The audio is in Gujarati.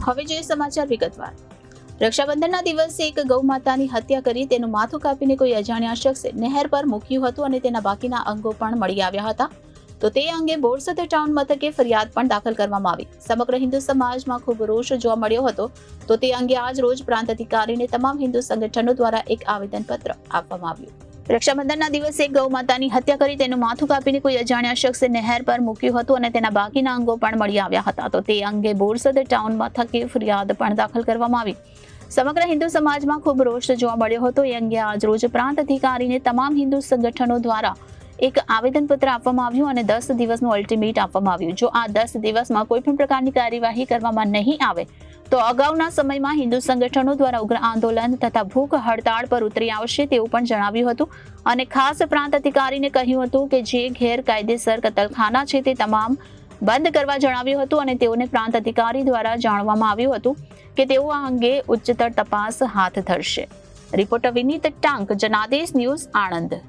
હવે જોઈએ સમાચાર વિગતવાર। રક્ષાબંધનના દિવસે એક ગૌ માતાની હત્યા કરી તેનું માથું કાપીને કોઈ અજાણ્યા શખ્સે નહેર પર મૂક્યું હતું અને તેના બાકીના અંગો પણ મળી આવ્યા હતા। તો તે અંગે બોરસદ ટાઉન મથકે ફરિયાદ પણ દાખલ કરવામાં આવી। સમગ્ર હિન્દુ સમાજમાં ખૂબ રોષ જોવા મળ્યો હતો। તો તે અંગે આજ રોજ પ્રાંત અધિકારીને તમામ હિન્દુ સંગઠનો દ્વારા એક આવેદનપત્ર આપવામાં આવ્યું। રક્ષાબંધનના દિવસે એક ગૌ માતાની હત્યા કરી તેનું માથું કાપીને કોઈ અજાણ્યા શખ્સે નહેર પર મૂક્યું હતું અને તેના બાકીના અંગો પણ મળી આવ્યા હતા। તો તે અંગે બોરસદ ટાઉન મથકે ફરિયાદ પણ દાખલ કરવામાં આવી। સમગ્ર હિન્દુ સમાજમાં ખૂબ રોષ જોવા મળ્યો હતો। એ અંગે આજ રોજ પ્રાંત અધિકારીને તમામ હિન્દુ સંગઠનો દ્વારા એક આવેદનપત્ર આપવામાં આવ્યું અને 10 દિવસનું અલ્ટિમેટ આપવામાં આવ્યું। જો આ 10 દિવસમાં કોઈ પણ પ્રકારની કાર્યવાહી કરવામાં નહીં આવે તો અગાઉના સમયમાં હિન્દુ સંગઠનો દ્વારા ઉગ્ર આંદોલન તથા ભૂખ હડતાળ પર ઉતરી આવશે તેવું પણ જણાવ્યું હતું। અને ખાસ પ્રાંત અધિકારીને કહ્યું હતું કે જે ગેરકાયદેસર કતલખાના છે તે તમામ બંધ કરવા જણાવ્યું હતું અને તેઓને પ્રાંત અધિકારી દ્વારા જાણવામાં આવ્યું હતું કે તેઓ આ અંગે ઉચ્ચતર તપાસ હાથ ધરશે। રિપોર્ટર વિનીત ટાંક, જનાદેશ ન્યૂઝ, આણંદ।